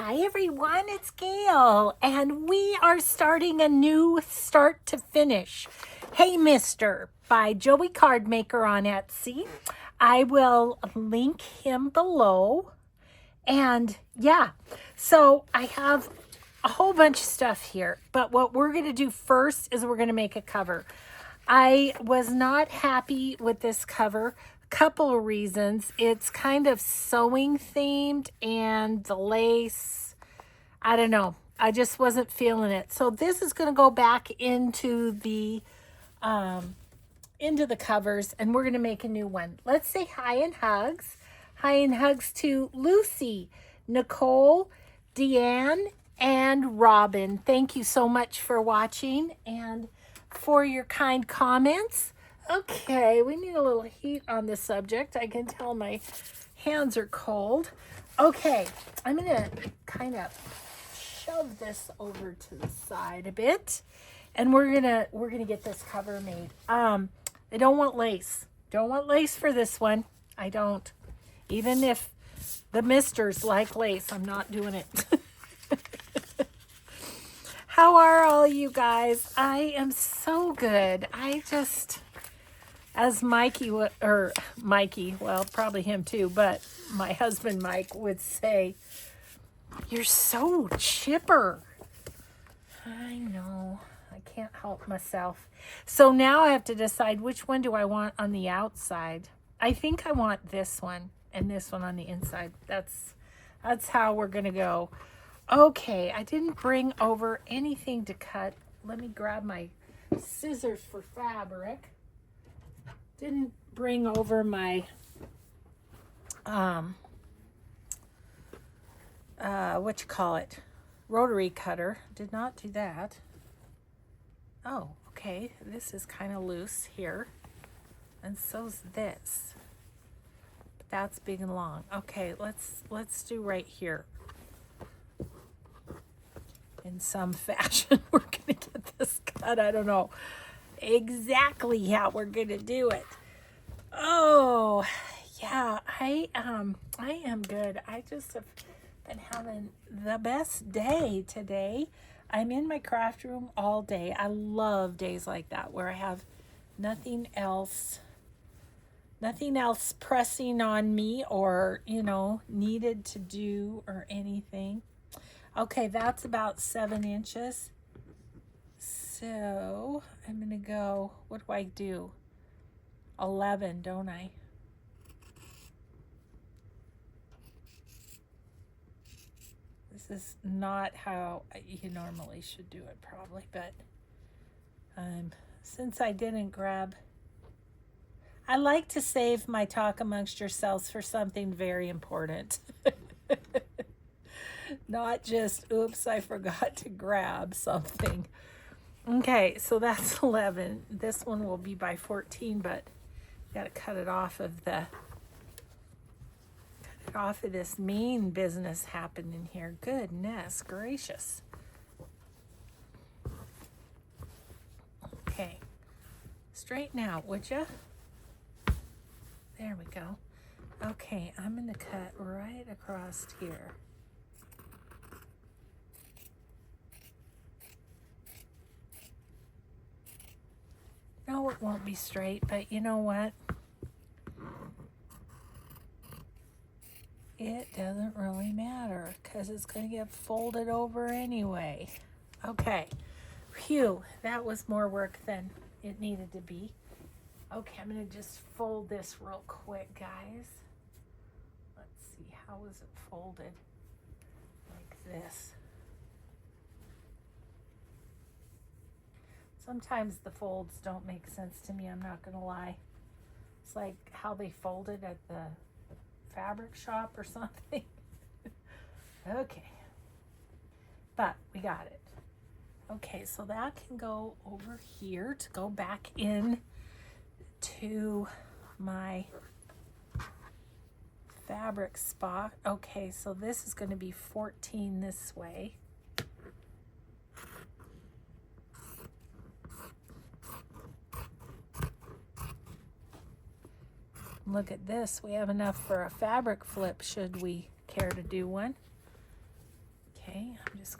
Hi everyone, it's Gail, and we are starting a new Start to Finish Hey Mister by Joey Cardmaker on Etsy. I will link him below. And yeah, so I have a whole bunch of stuff here, but what we're going to do first is we're going to make a cover. I was not happy with this cover. Couple of reasons. It's kind of sewing themed and the lace, I don't know. I just wasn't feeling it. So this is going to go back into the covers, and we're going to make a new one. Let's say hi and hugs. Hi and hugs to Lucy, Nicole, Deanne, and Robin. Thank you so much for watching and for your kind comments. Okay, we need a little heat on this subject. I can tell my hands are cold. Okay, I'm going to kind of shove this over to the side a bit, and we're gonna get this cover made. I don't want lace. Don't want lace for this one. I don't. Even if the misters like lace, I'm not doing it. How are all you guys? I am so good. I just, as Mikey, well, probably him too, but my husband Mike would say, "You're so chipper." I know. I can't help myself. So now I have to decide which one do I want on the outside. I think I want this one and this one on the inside. That's how we're going to go. Okay, I didn't bring over anything to cut. Let me grab my scissors for fabric. Didn't bring over my rotary cutter. Did not do that. Oh, okay. This is kind of loose here. And so's this. But that's big and long. Okay, let's do right here. In some fashion, we're going to get this cut. I don't know exactly how we're going to do it. Oh, yeah, I am good. I just have been having the best day today. I'm in my craft room all day. I love days like that where I have nothing else pressing on me or, needed to do or anything. Okay, that's about 7 inches. So I'm going to go, what do I do? 11, don't I? This is not how you normally should do it probably, but since I didn't grab, I like to save my talk amongst yourselves for something very important. Not just, oops, I forgot to grab something. Okay, so that's 11. This one will be by 14, but got to cut it off of this mean business happening here. Goodness gracious. Okay, straighten out, would you? There we go. Okay, I'm going to cut right across here. No, it won't be straight, but you know what? It doesn't really matter because it's going to get folded over anyway. Okay. Phew, that was more work than it needed to be. Okay, I'm going to just fold this real quick, guys. Let's see, how is it folded? Like this. Sometimes the folds don't make sense to me, I'm not going to lie. It's like how they folded at the fabric shop or something. Okay. But we got it. Okay, so that can go over here to go back in to my fabric spot. Okay, so this is going to be 14 this way. Look at this. We have enough for a fabric flip should we care to do one. Okay, I'm just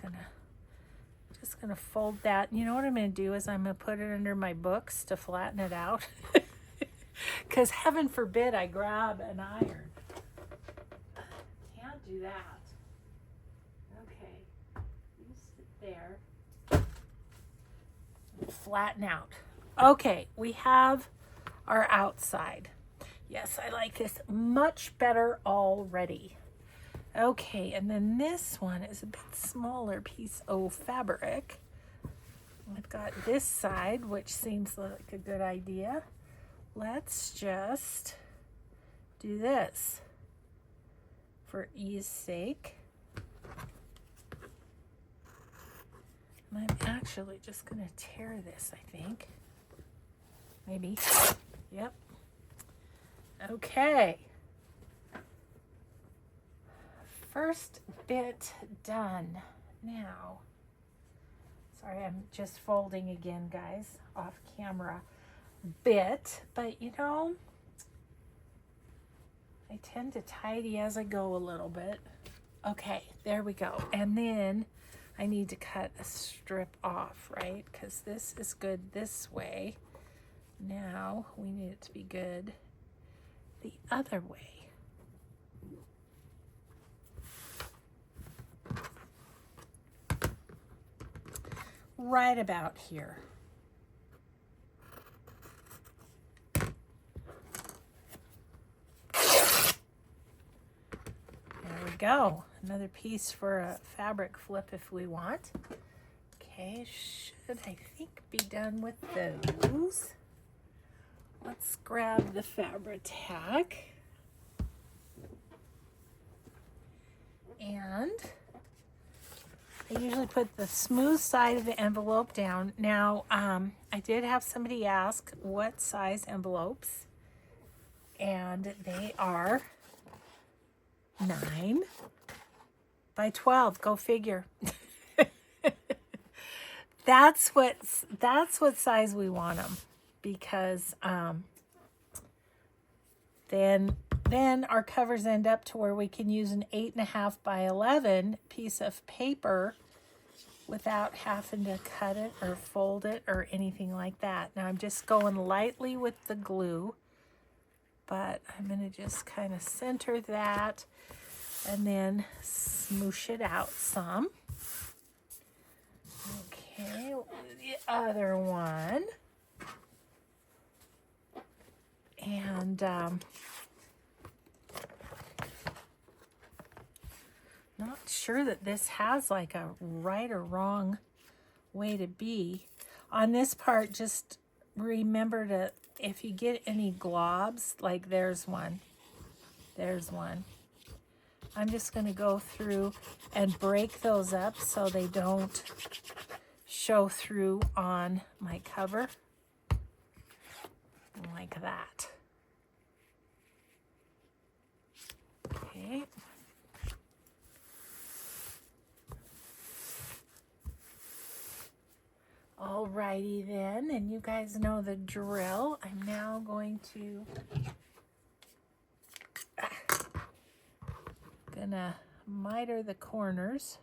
gonna fold that. You know what I'm gonna do is I'm gonna put it under my books to flatten it out. Because heaven forbid I grab an iron. Can't do that. Okay, you sit there. Flatten out. Okay, we have our outside. Yes, I like this much better already. Okay, and then this one is a bit smaller piece of fabric. I've got this side, which seems like a good idea. Let's just do this for ease sake. And I'm actually just going to tear this, I think. Maybe. Yep. Okay. First bit done. Now, sorry, I'm just folding again, guys, off camera bit, but you know, I tend to tidy as I go a little bit. Okay, there we go. And then I need to cut a strip off, right? Because this is good this way. Now we need it to be good the other way. Right about here. There we go. Another piece for a fabric flip if we want. Okay, should I think be done with those. Let's grab the fabric tack. And I usually put the smooth side of the envelope down. Now, I did have somebody ask what size envelopes, and they are 9 by 12. Go figure. That's what size we want them, because then our covers end up to where we can use an 8.5 by 11 piece of paper without having to cut it or fold it or anything like that. Now I'm just going lightly with the glue, but I'm going to just kind of center that and then smoosh it out some. Okay, the other one. And not sure that this has like a right or wrong way to be. On this part, just remember to, if you get any globs, like there's one. I'm just going to go through and break those up so they don't show through on my cover. Like that. Okay. Alrighty then, and you guys know the drill. I'm now going to gonna miter the corners.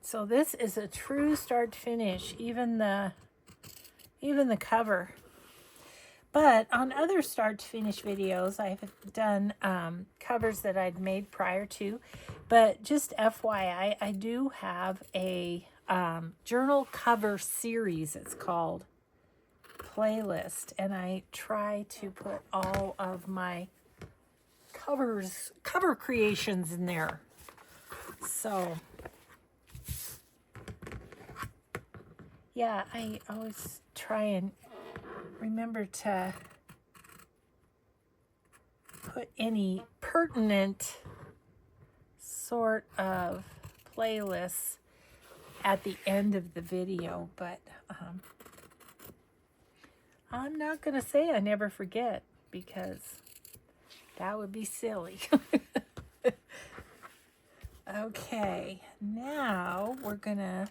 So this is a true start finish, even the cover. But on other start to finish videos, I've done covers that I'd made prior to. But just FYI, I do have a journal cover series, it's called, playlist. And I try to put all of my cover creations in there. So yeah, I always try and remember to put any pertinent sort of playlists at the end of the video, but I'm not going to say I never forget, because that would be silly. Okay, now we're gonna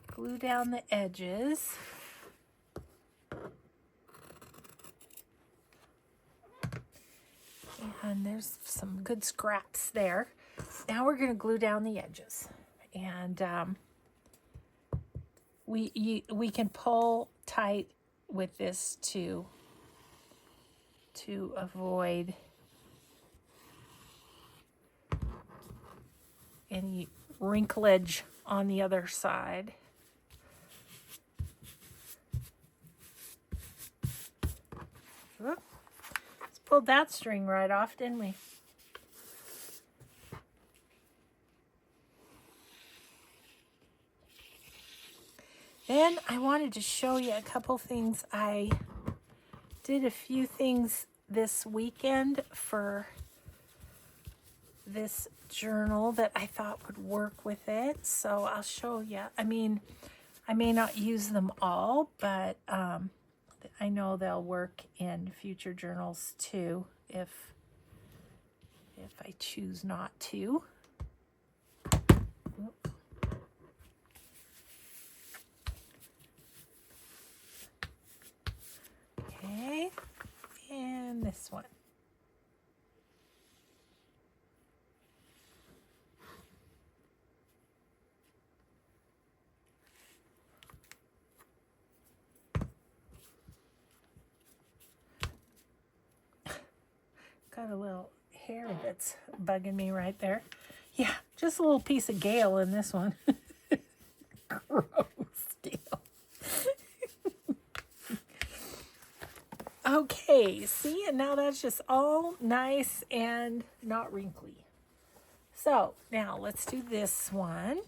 glue down the edges. And there's some good scraps there. Now we're gonna glue down the edges. And we can pull tight with this to avoid any wrinklage on the other side. Whoop. Let's pull that string right off, didn't we? Then I wanted to show you a couple things. I did a few things this weekend for this journal that I thought would work with it. So I'll show you. I mean, I may not use them all, but I know they'll work in future journals too if I choose not to. Oops. Okay, and this one. Got a little hair that's bugging me right there. Yeah, just a little piece of Gale in this one. Gross deal. Okay, see, and now that's just all nice and not wrinkly. So now let's do this one.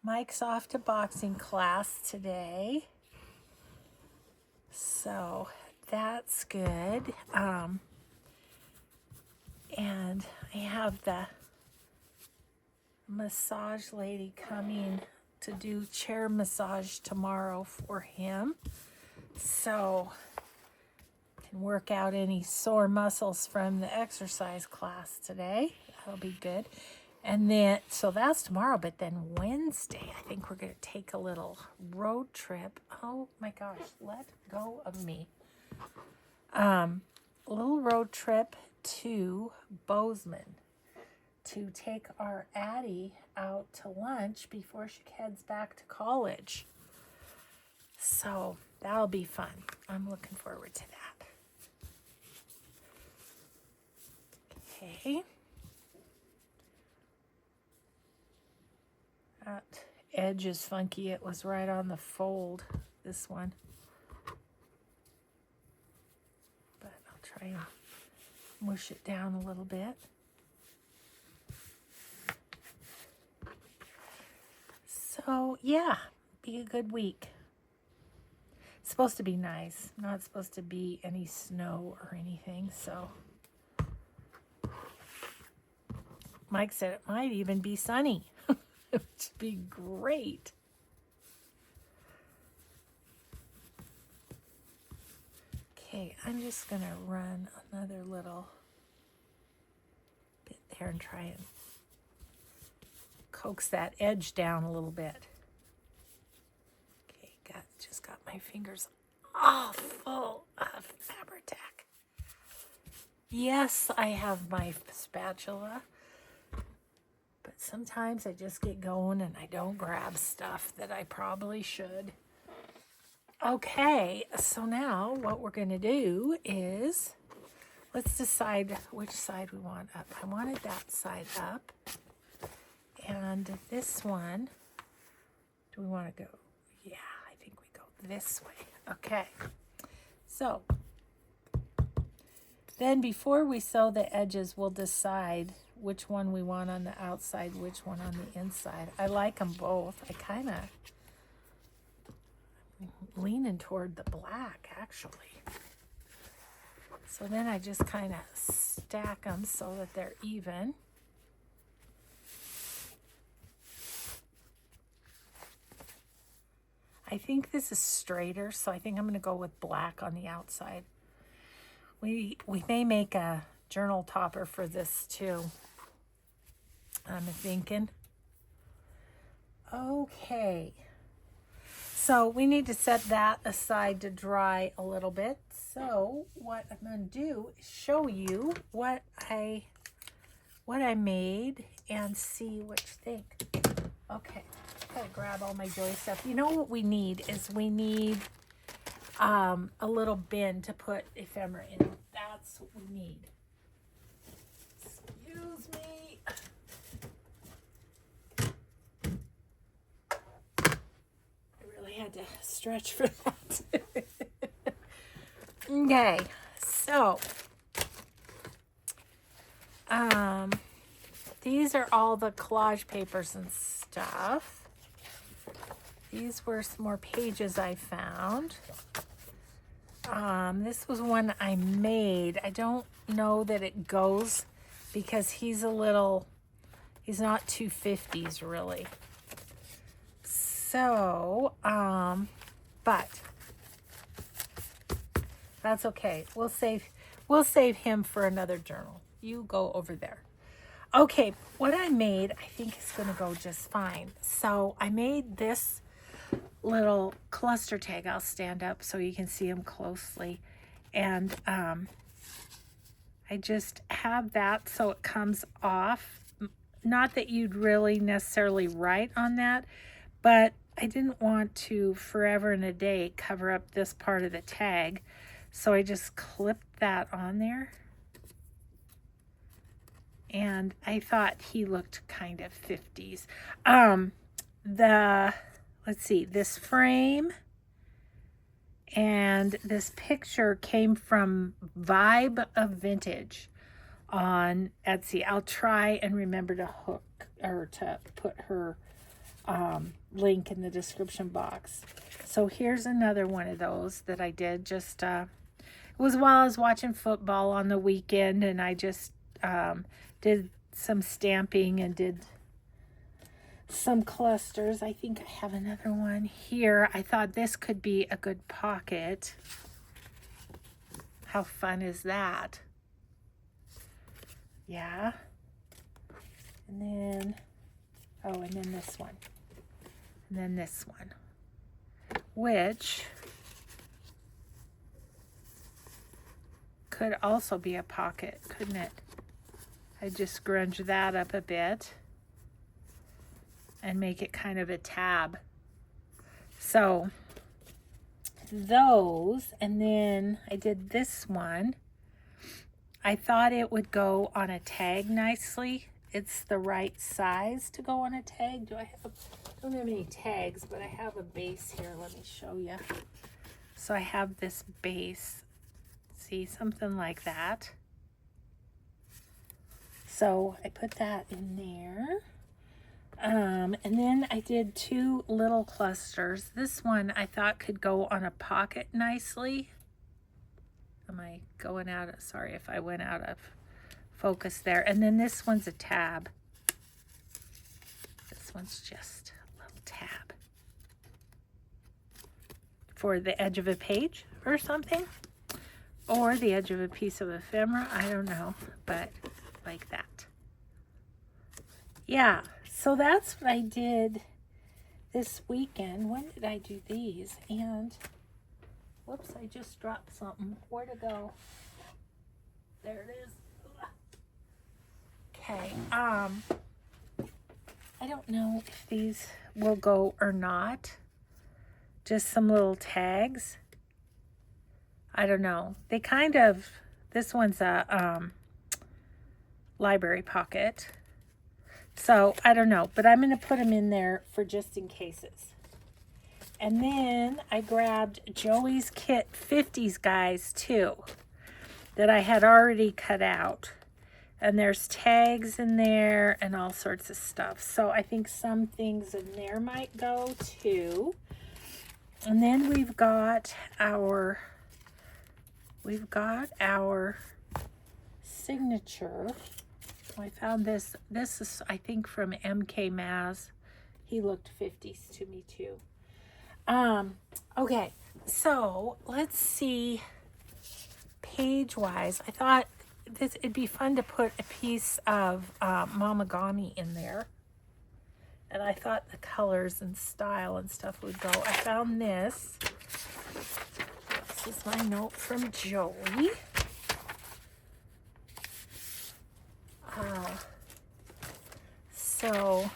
Mike's off to boxing class today, so that's good. And I have the massage lady coming to do chair massage tomorrow for him, so can work out any sore muscles from the exercise class today. That'll be good. And then, so that's tomorrow, but then Wednesday, I think we're going to take a little road trip. Oh my gosh, let go of me. A little road trip to Bozeman to take our Addie out to lunch before she heads back to college. So that'll be fun. I'm looking forward to that. Okay. That edge is funky. It was right on the fold, this one. But I'll try and mush it down a little bit. So, yeah, be a good week. It's supposed to be nice. Not supposed to be any snow or anything, so. Mike said it might even be sunny. It would be great. Okay, I'm just going to run another little bit there and try and coax that edge down a little bit. Okay, just got my fingers all full of Fabri-Tac. Yes, I have my spatula. But sometimes I just get going and I don't grab stuff that I probably should. Okay, so now what we're going to do is, let's decide which side we want up. I wanted that side up. And this one, do we want to go? Yeah, I think we go this way. Okay, so then before we sew the edges, we'll decide which one we want on the outside, which one on the inside. I like them both. I kind of leaning toward the black, actually. So then I just kind of stack them so that they're even. I think this is straighter, so I think I'm going to go with black on the outside We may make a journal topper for this too. I'm thinking. Okay. So we need to set that aside to dry a little bit. So what I'm going to do is show you what I made and see what you think. Okay. Gotta grab all my Joey stuff. You know what we need is we need a little bin to put ephemera in. That's what we need. Excuse me. I really had to stretch for that. Okay, so these are all the collage papers and stuff. These were some more pages I found. This was one I made. I don't know that it goes because he's not 250s really. So, but that's okay. We'll save him for another journal. You go over there. Okay, what I made I think is going to go just fine. So I made this little cluster tag. I'll stand up so you can see him closely. And I just have that so it comes off. Not that you'd really necessarily write on that, but I didn't want to forever and a day cover up this part of the tag. So I just clipped that on there. And I thought he looked kind of 50s. Let's see, this frame and this picture came from Vibe of Vintage on Etsy. I'll try and remember to to put her link in the description box. So here's another one of those that I did. Just it was while I was watching football on the weekend, and I just did some stamping and did some clusters. I think I have another one here. I thought this could be a good pocket. How fun is that? Yeah. And then, and then this one. And then this one. Which could also be a pocket, couldn't it? I just grunge that up a bit and make it kind of a tab. So those, and then I did this one. I thought it would go on a tag nicely. It's the right size to go on a tag. I don't have any tags, but I have a base here. Let me show you. So I have this base. See, something like that. So I put that in there. And then I did two little clusters. This one I thought could go on a pocket nicely. Am I going out of, sorry if I went out of focus there. And then this one's a tab. This one's just a little tab for the edge of a page or something, or the edge of a piece of ephemera. I don't know, but like that. Yeah, so that's what I did this weekend. When did I do these? And whoops, I just dropped something. Where to go? There it is. Okay, I don't know if these will go or not. Just some little tags. I don't know. They kind of, this one's a library pocket. So I don't know, but I'm going to put them in there for just in cases. And then I grabbed Joey's Kit 50s guys too, that I had already cut out. And there's tags in there and all sorts of stuff. So I think some things in there might go too. And then we've got our signature. I found this. This is, I think, from MK Maz. He looked 50s to me too. Okay, so let's see page-wise, I thought it'd be fun to put a piece of Mamagami in there. And I thought the colors and style and stuff would go. I found this. This is my note from Joey. So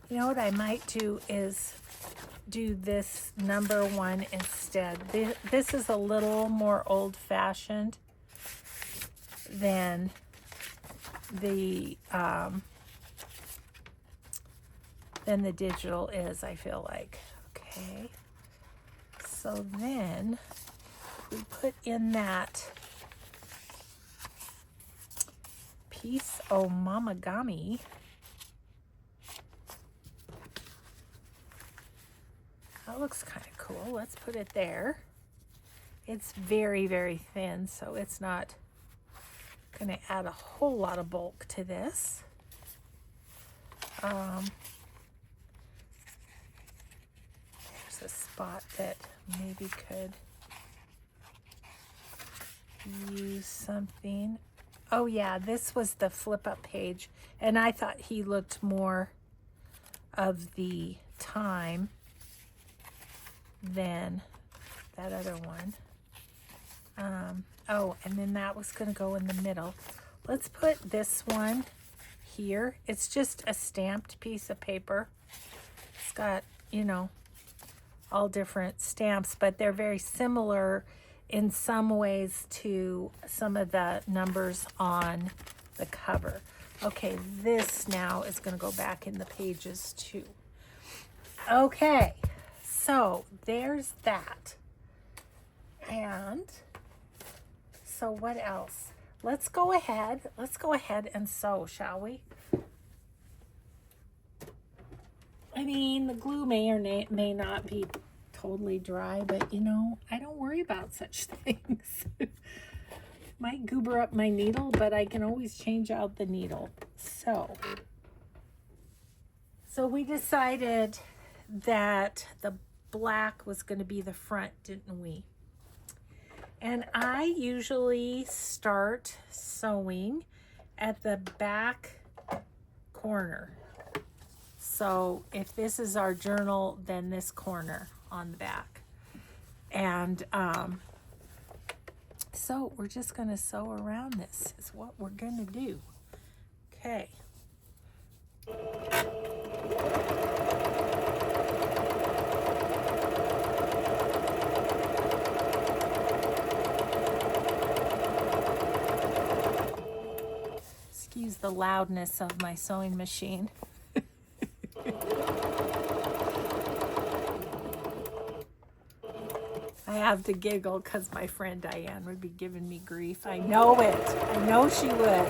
you know what I might do is do this number 1 instead. This is a little more old-fashioned than the digital is, I feel like. Okay, so then we put in that piece of Mamagami. That looks kind of cool. Let's put it there. It's very, very thin, so it's not going to add a whole lot of bulk to this. There's a spot that maybe could use something. Oh yeah, this was the flip up page, and I thought he looked more of the time than that other one. Oh, and then that was going to go in the middle. Let's put this one here. It's just a stamped piece of paper. It's got, you know, all different stamps, but they're very similar in some ways to some of the numbers on the cover. Okay, this now is going to go back in the pages too. Okay, so there's that. And so what else? Let's go ahead and sew, shall we? I mean, the glue may or may not be totally dry, but you know, I don't worry about such things. Might goober up my needle, but I can always change out the needle. So we decided that the black was going to be the front, didn't we? And I usually start sewing at the back corner. So if this is our journal, then this corner on the back. And so we're just going to sew around this is what we're going to do. Okay. Excuse the loudness of my sewing machine. I have to giggle because my friend Diane would be giving me grief. I know it. I know she would.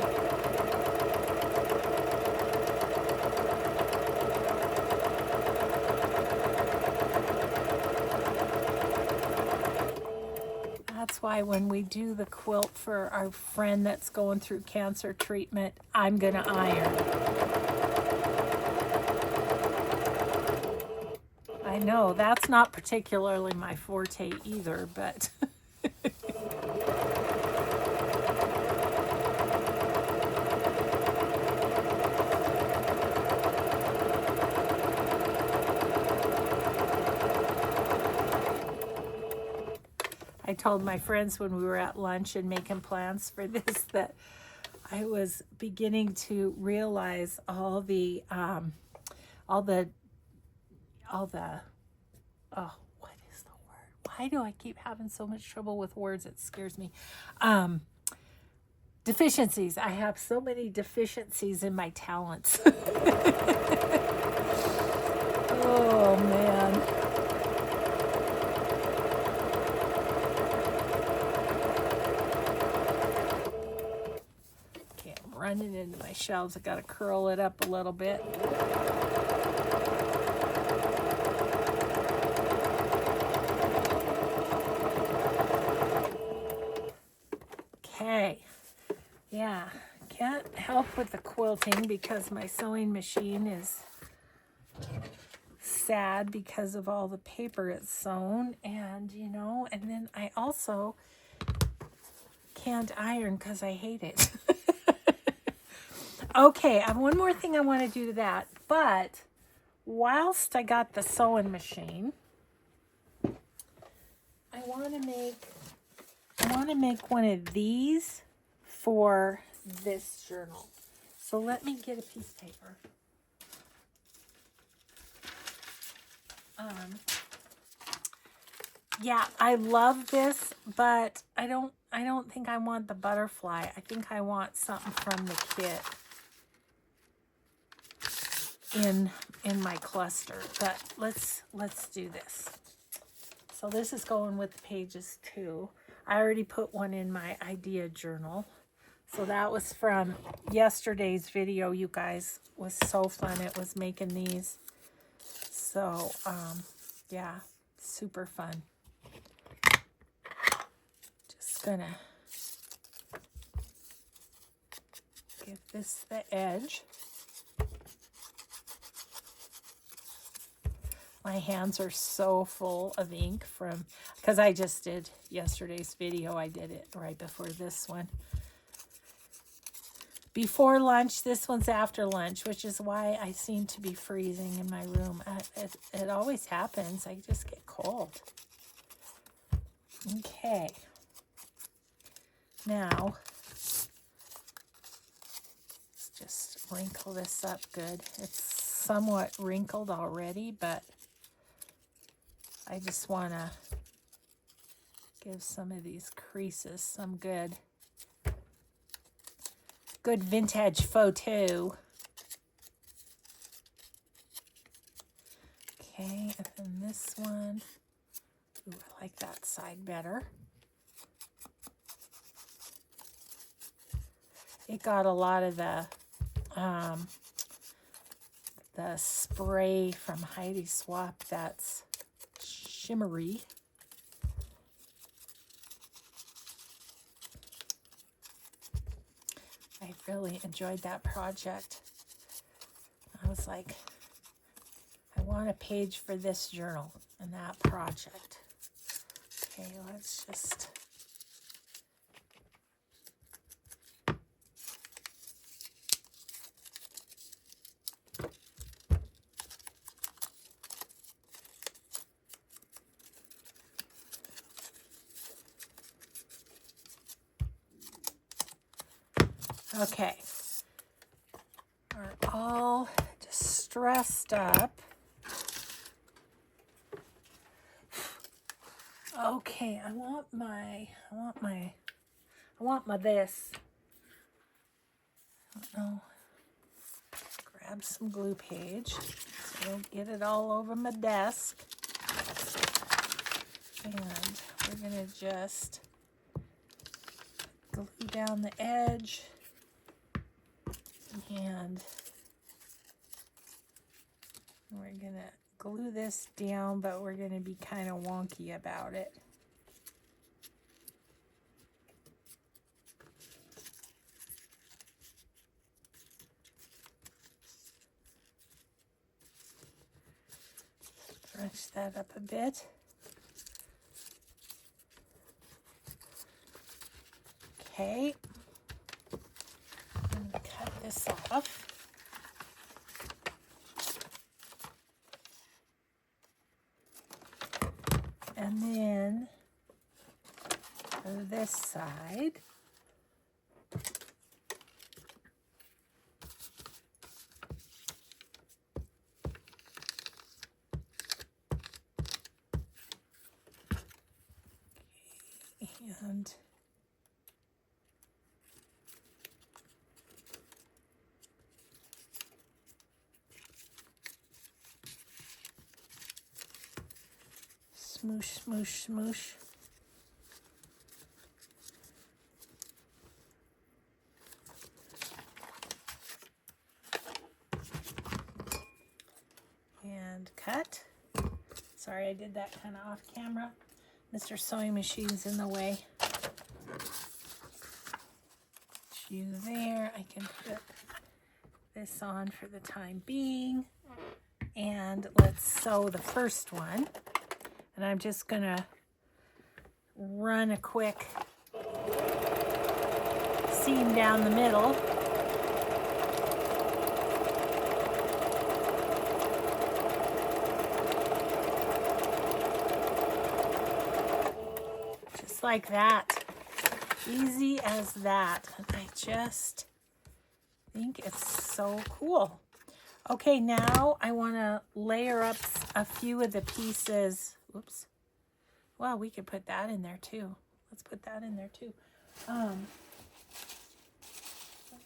That's why when we do the quilt for our friend that's going through cancer treatment, I'm going to iron. I know, that's not particularly my forte either, but... I told my friends when we were at lunch and making plans for this that I was beginning to realize all the oh, what is the word? Why do I keep having so much trouble with words? It scares me. Deficiencies. I have so many deficiencies in my talents. Oh, man. Okay, I'm running into my shelves. I got to curl it up a little bit. Okay, yeah, can't help with the quilting because my sewing machine is sad because of all the paper it's sewn, and you know, and then I also can't iron because I hate it. Okay, I have one more thing I want to do to that, but whilst I got the sewing machine, I want to make one of these for this journal. So let me get a piece of paper. Yeah, I love this, but I don't think I want the butterfly. I think I want something from the kit in my cluster. But let's do this. So this is going with the pages too. I already put one in my idea journal. So that was from yesterday's video, you guys. It was so fun. It was making these. So, yeah, super fun. Just gonna give this the edge. My hands are so full of ink because I just did yesterday's video. I did it right before this one. Before lunch, this one's after lunch, which is why I seem to be freezing in my room. It always happens. I just get cold. Okay. Now, let's just wrinkle this up good. It's somewhat wrinkled already, but I just want to give some of these creases some good vintage photo. Okay, and then this one. Ooh, I like that side better. It got a lot of the spray from Heidi Swap that's shimmery. I really enjoyed that project. I was like, I want a page for this journal and that project. Okay, let's just... Okay, we're all distressed up. Okay, I want my this. I don't know. Grab some glue page so I don't get it all over my desk. And we're gonna just glue down the edge. And we're going to glue this down, but we're going to be kind of wonky about it. Stretch that up a bit. Okay. I'm going to cut this off. And then this side. And smoosh, smoosh, smoosh. And cut. Sorry, I did that kind of off camera. Mr. Sewing Machine's in the way. You there. I can put this on for the time being. And let's sew the first one. And I'm just gonna run a quick seam down the middle. Just like that. Easy as that. And I just think it's so cool. Okay, now I want to layer up a few of the pieces. Whoops. Well, we could put that in there too. Let's put that in there too. Let's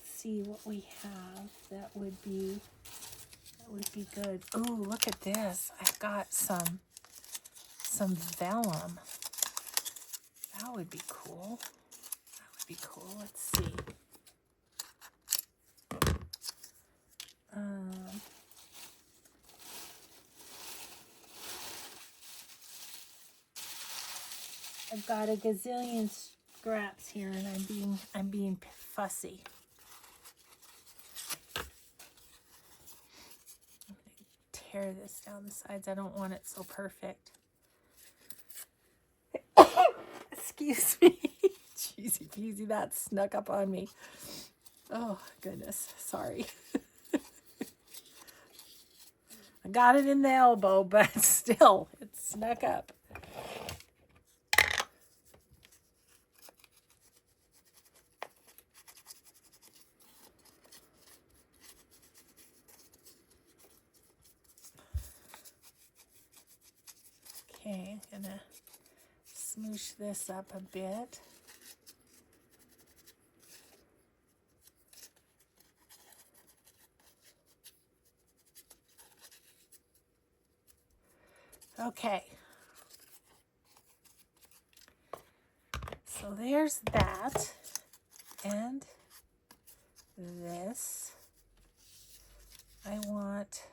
see what we have that would be good. Oh, look at this. I've got some vellum. That would be cool. That would be cool. Let's see. I've got a gazillion scraps here, and I'm being fussy. I'm gonna tear this down the sides. I don't want it so perfect. Excuse me. Jeezy peasy, that snuck up on me. Oh goodness, sorry. I got it in the elbow, but still, it snuck up. Okay, I'm gonna smoosh this up a bit. Okay. So there's that. And this. I want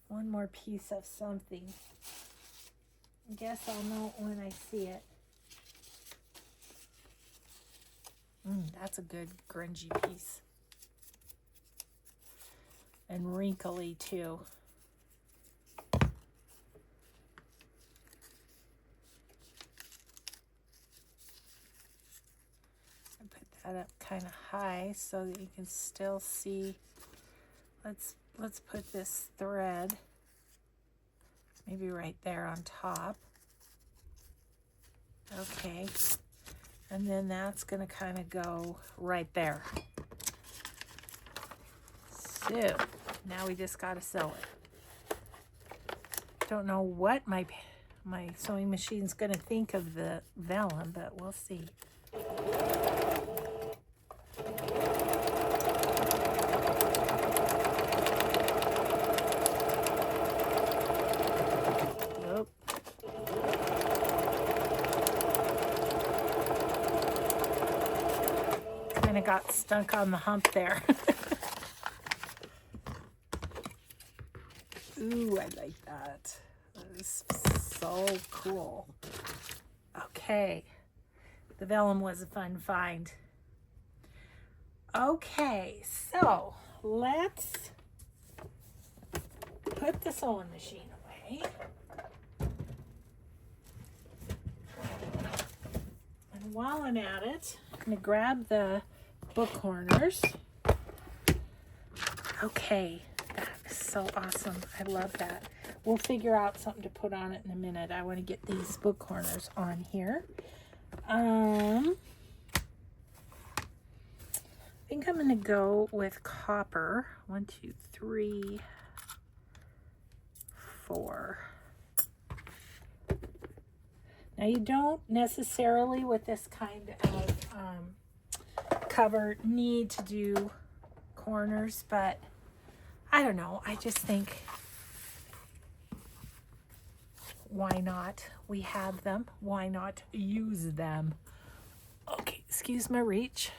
one more piece of something. I guess I'll know when I see it. That's a good grungy piece. And wrinkly too. I put that up kind of high so that you can still see. Let's put this thread maybe right there on top. Okay. And then that's going to kind of go right there. So now we just got to sew it. Don't know what my sewing machine's going to think of the vellum, but we'll see. Nope. Kind of got stuck on the hump there. Ooh, I like that. That is so cool. Okay. The vellum was a fun find. Okay, so let's put the sewing machine away. And while I'm at it, I'm going to grab the book corners. Okay, that is so awesome. I love that. We'll figure out something to put on it in a minute. I want to get these book corners on here. I think I'm going to go with copper. 1, 2, 3, 4. Now you don't necessarily with this kind of cover need to do corners, but I don't know. I just think why not? We have them. Why not use them? Okay, excuse my reach.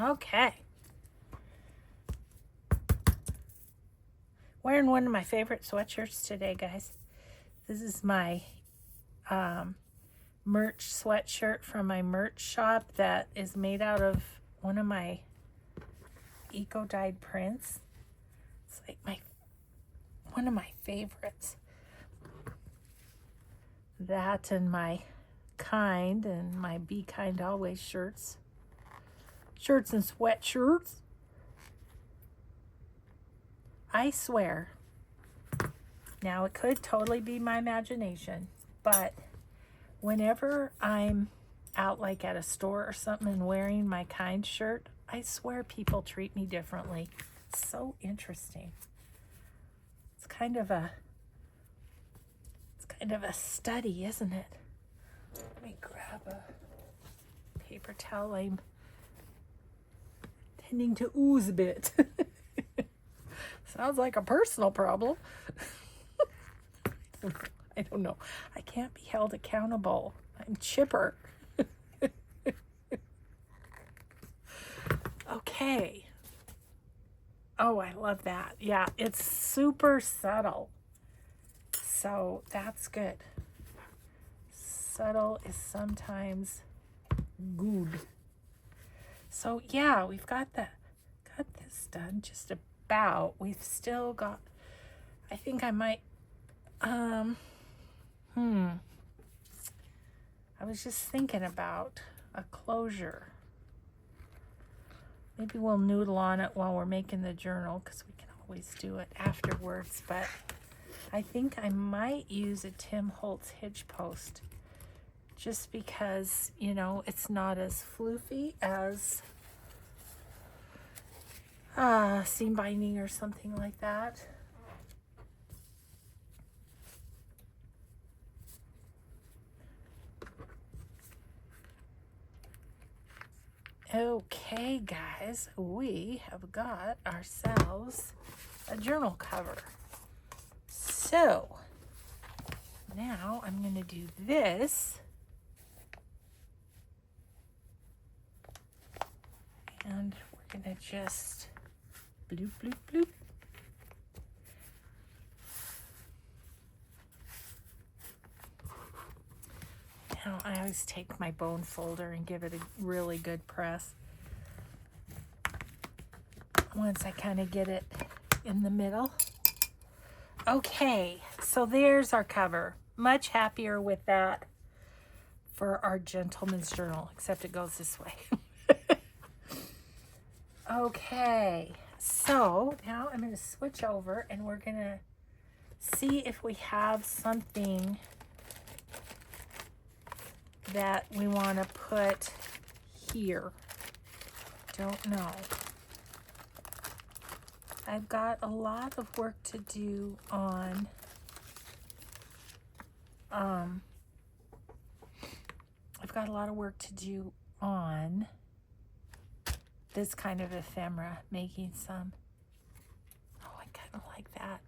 Okay. Wearing one of my favorite sweatshirts today, guys. This is my merch sweatshirt from my merch shop that is made out of one of my eco-dyed prints. It's like one of my favorites. That and my Kind and my Be Kind Always shirts. Shirts and sweatshirts. I swear. Now, it could totally be my imagination, but whenever I'm out like at a store or something and wearing my Kind shirt, I swear people treat me differently. It's so interesting. It's kind of a study, isn't it? Let me grab a paper towel. I'm tending to ooze a bit. Sounds like a personal problem. I don't know. I can't be held accountable. I'm chipper. Okay. Oh, I love that. Yeah, it's super subtle. So that's good. Subtle is sometimes good. So yeah, we've got this done just about. We've still got, I think I might, I was just thinking about a closure. Maybe we'll noodle on it while we're making the journal, because we can always do it afterwards. But I think I might use a Tim Holtz hitch post, just because, you know, it's not as floofy as seam binding or something like that. Okay, guys, we have got ourselves a journal cover. So now I'm going to do this. And we're going to just bloop, bloop, bloop. Now, I always take my bone folder and give it a really good press. Once I kind of get it in the middle. Okay, so there's our cover. Much happier with that for our gentleman's journal, except it goes this way. Okay, so now I'm going to switch over and we're going to see if we have something that we want to put here. Don't know. I've got a lot of work to do on this kind of ephemera, making some. Oh, I kind of like that.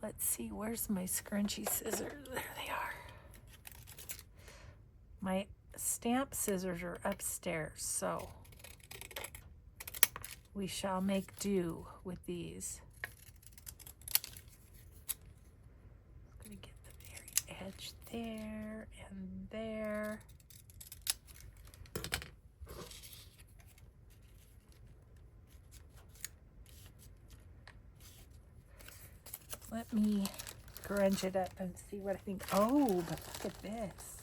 Let's see, where's my scrunchy scissors? There they are. My stamp scissors are upstairs, so we shall make do with these. I'm going to get the very edge there and there. Let me grunge it up and see what I think. Oh, but look at this.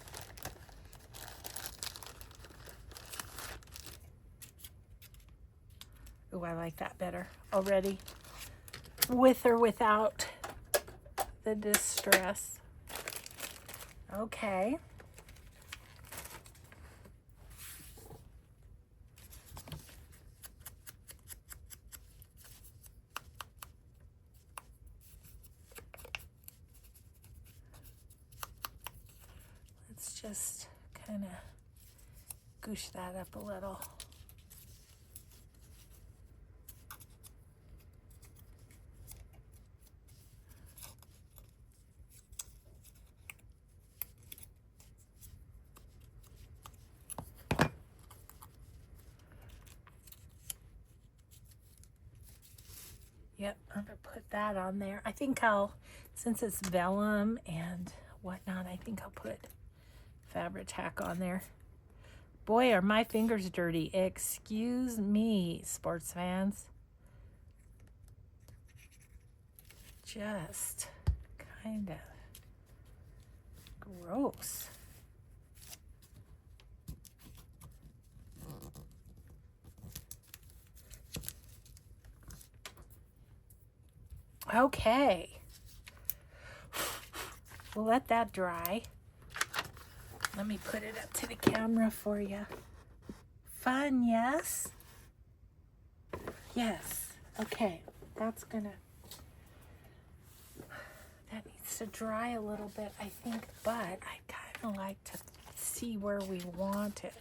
Oh, I like that better already. With or without the distress. Okay. Let's just kind of goosh that up a little. Yep, I'm going to put that on there. I think I'll, since it's vellum and whatnot, I think I'll put fabric tack on there. Boy, are my fingers dirty. Excuse me, sports fans. just kind of gross. Okay. We'll let that dry. Let me put it up to the camera for you. Fun, yes? Yes. Okay. That needs to dry a little bit, I think, but I kind of like to see where we want it.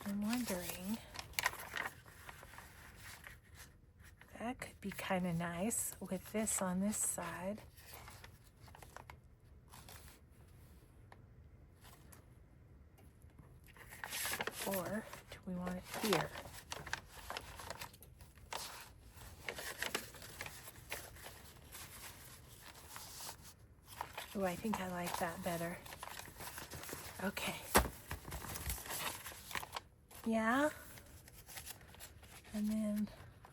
I'm wondering, that could be kind of nice with this on this side. Or do we want it here? Oh, I think I like that better. Okay. Yeah. And then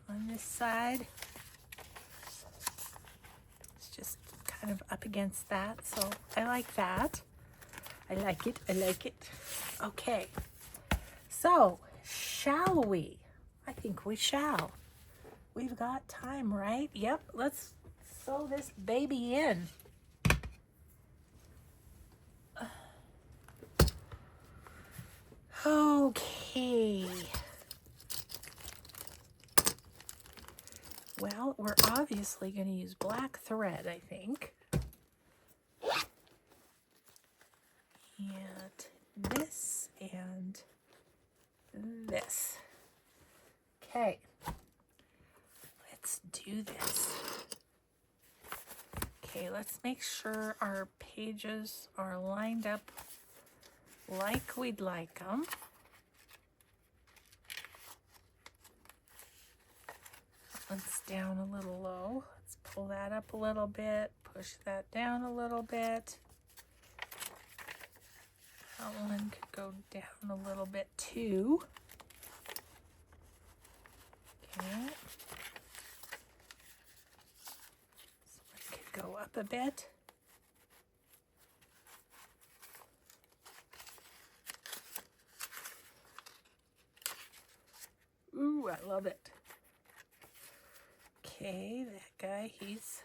on this side, it's just kind of up against that. So I like that. I like it. I like it. Okay. So, shall we? I think we shall. We've got time, right? Yep. Let's sew this baby in. Okay. Well, we're obviously going to use black thread, I think. And this and this. Okay. Let's do this. Okay, let's make sure our pages are lined up like we'd like them. Let's down a little low. Let's pull that up a little bit, push that down a little bit. That one could go down a little bit too. Okay. This one could go up a bit. Ooh, I love it. Okay, that guy, he's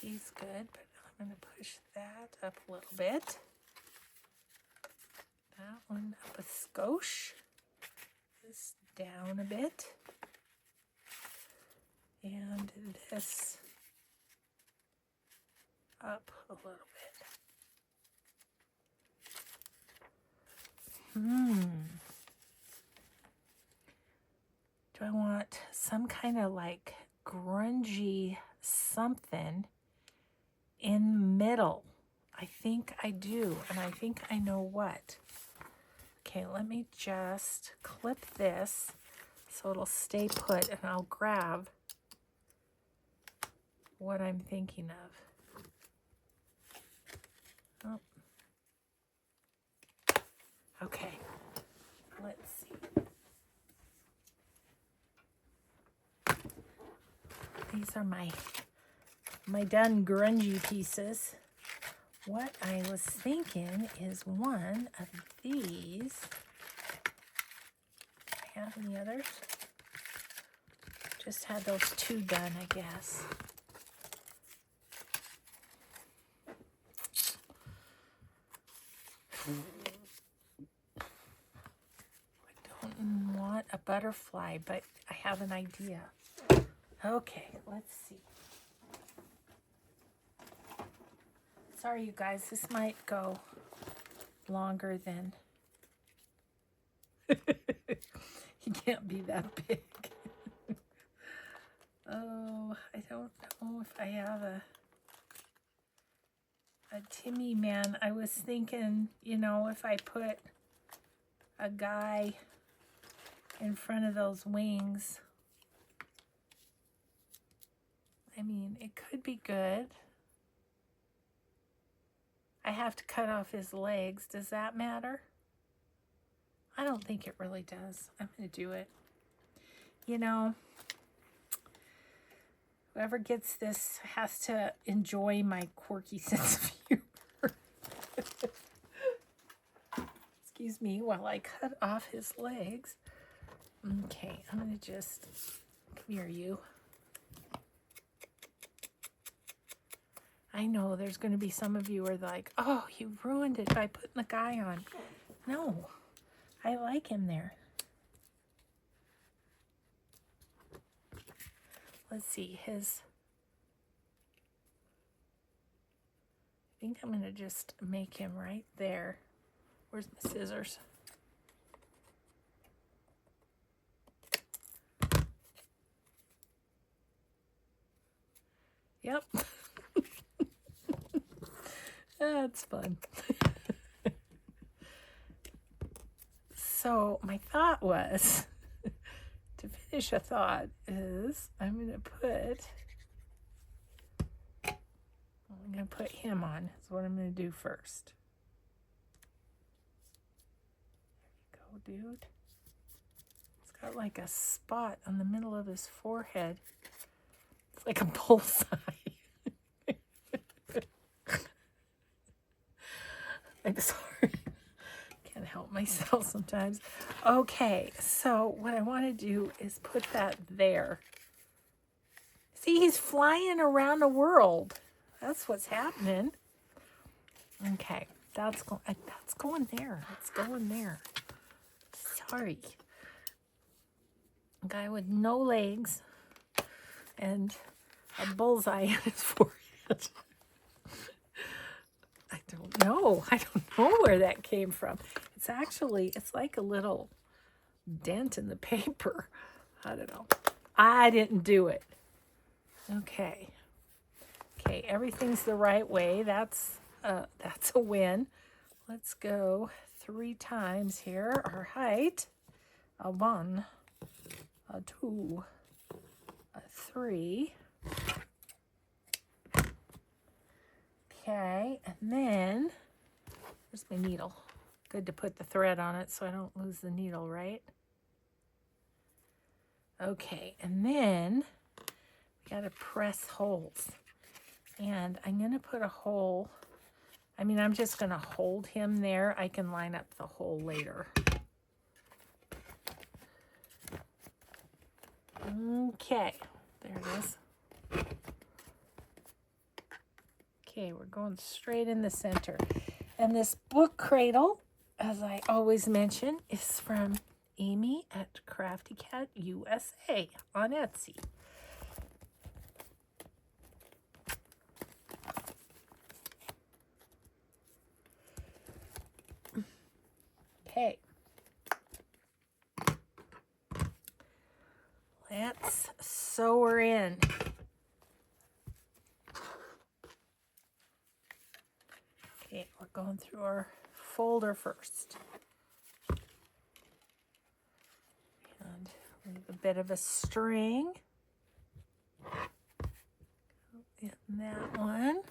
good, but I'm going to push that up a little bit. That one up a skosh. This down a bit. And this up a little bit. Do I want some kind of like grungy something in the middle? I think I do, and I think I know what. Okay, let me just clip this so it'll stay put, and I'll grab what I'm thinking of. Oh. Okay, let's see. These are my done grungy pieces. What I was thinking is one of these. Do I have any others? Just had those two done, I guess. I don't want a butterfly, but I have an idea. Okay, let's see. Sorry, you guys, this might go longer than... He can't be that big. Oh, I don't know if I have a Timmy man. I was thinking, you know, if I put a guy in front of those wings, I mean, it could be good. I have to cut off his legs. Does that matter? I don't think it really does. I'm going to do it. You know, whoever gets this has to enjoy my quirky sense of humor. Excuse me while I cut off his legs. Okay, I'm going to just, come here, you. I know there's going to be some of you who are like, oh, you ruined it by putting the guy on. No, I like him there. Let's see, I think I'm going to just make him right there. Where's my scissors? Yep. That's fun. So my thought was, to finish a thought, is I'm going to put him on. That's what I'm going to do first. There you go, dude. He's got like a spot on the middle of his forehead. It's like a bullseye. I'm sorry. Can't help myself sometimes. Okay, so what I want to do is put that there. See, he's flying around the world. That's what's happening. Okay, that's going there. It's going there. Sorry. A guy with no legs and a bullseye on his forehead. I don't know where that came from. It's like a little dent in the paper. I don't know. I didn't do it. Okay, everything's the right way. That's a win. Let's go 3 times here. Our height, a 1, a 2, a 3. Okay, and then, where's my needle? Good to put the thread on it so I don't lose the needle, right? Okay, and then we got to press holes. And I'm going to put a hole. I'm just going to hold him there. I can line up the hole later. Okay, there it is. Okay, we're going straight in the center. And this book cradle, as I always mention, is from Amy at Crafty Cat USA on Etsy. Okay. Let's sew her in. Okay, we're going through our folder first. And leave a bit of a string in that one.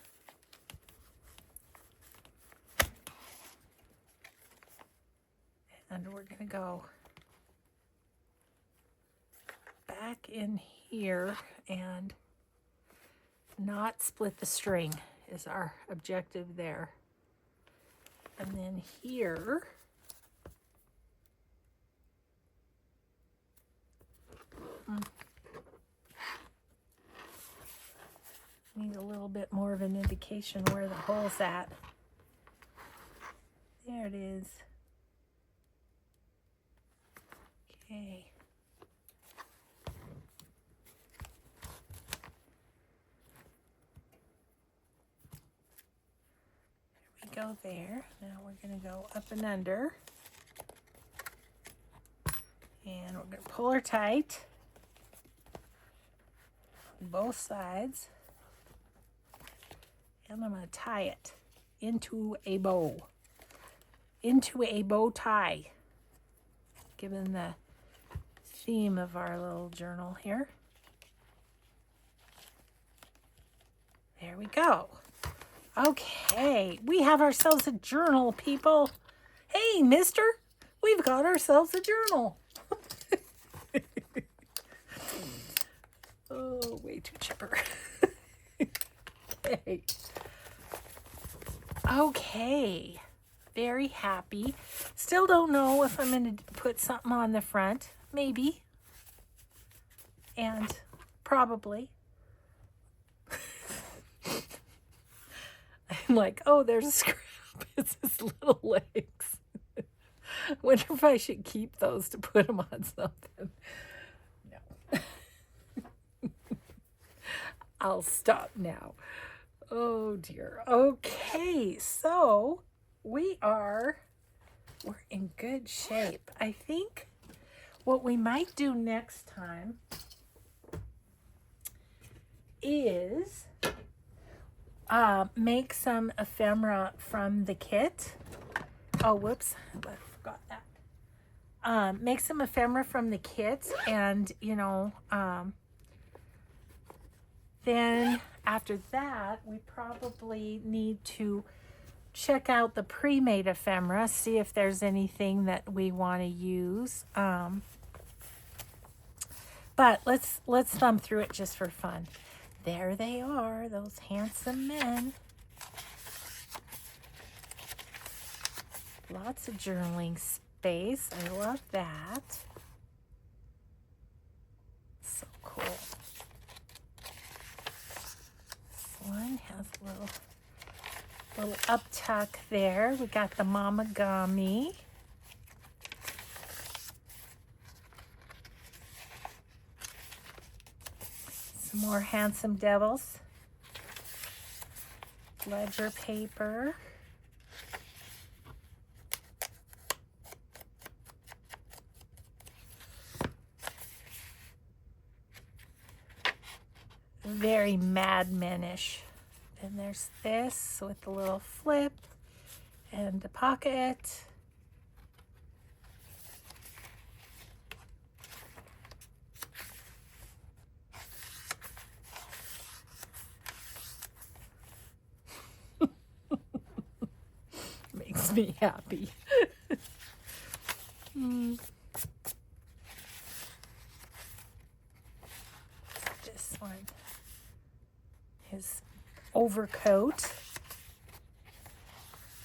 And we're going to go back in here and not split the string is our objective there. And then here, need a little bit more of an indication where the hole's at. There it is. Okay. Go there. Now we're going to go up and under. And we're going to pull her tight on both sides. And I'm going to tie it into a bow. Into a bow tie. Given the theme of our little journal here. There we go. Okay, we have ourselves a journal, people. Hey, mister, we've got ourselves a journal. Oh, way too chipper. Okay. Okay, very happy. Still don't know if I'm going to put something on the front. Maybe. And probably. I'm like, oh, there's a scrap. It's his little legs. Wonder if I should keep those to put them on something. No. I'll stop now. Oh dear. Okay, so we're in good shape. I think what we might do next time is make some ephemera from the kit. Oh, whoops, I forgot that. Make some ephemera from the kit, and then after that, we probably need to check out the pre-made ephemera, see if there's anything that we want to use. But let's thumb through it just for fun. There they are, those handsome men. Lots of journaling space. I love that. So cool. This one has a little uptuck there. We got the Mamagami. Some more handsome devils. Ledger paper. Very Mad Men-ish. Then there's this with a little flip and a pocket. Makes me happy. This one. His overcoat.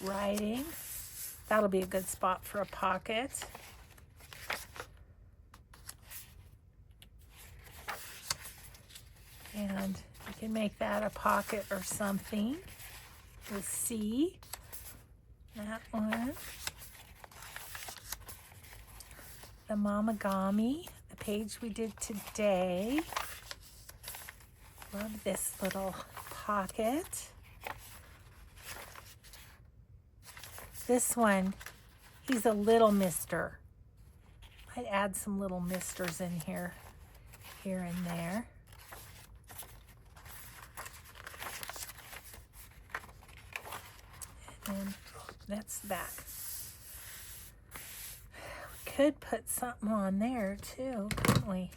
Writing. That'll be a good spot for a pocket. And you can make that a pocket or something. The C. That one. The Mamagami, the page we did today. Love this little pocket. This one, he's a little mister. I'd add some little misters in here and there. And that's the back. We could put something on there too, couldn't we?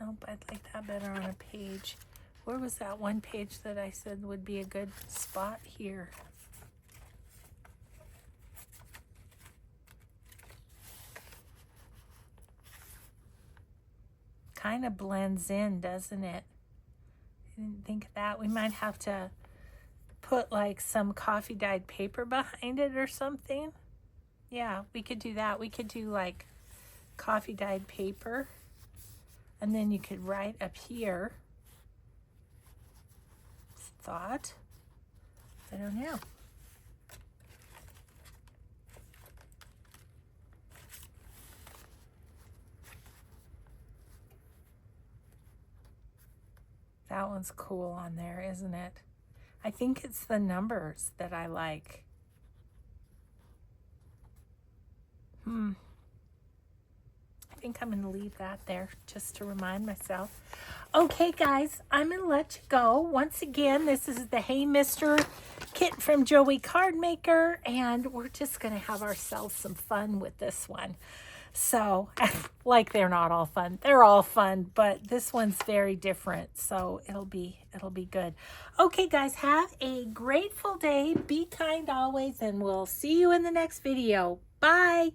Nope, I'd like that better on a page. Where was that one page that I said would be a good spot here? Kind of blends in, doesn't it? I didn't think of that. We might have to put like some coffee dyed paper behind it or something. Yeah, we could do that. We could do like coffee dyed paper. And then you could write up here. Thought. I don't know. That one's cool on there, isn't it? I think it's the numbers that I like. I think I'm going to leave that there just to remind myself. Okay, guys, I'm going to let you go. Once again, this is the Hey Mister kit from Joey Cardmaker, and we're just going to have ourselves some fun with this one. So, like they're not all fun. They're all fun, but this one's very different. So it'll be good. Okay, guys, have a grateful day. Be kind always, and we'll see you in the next video. Bye.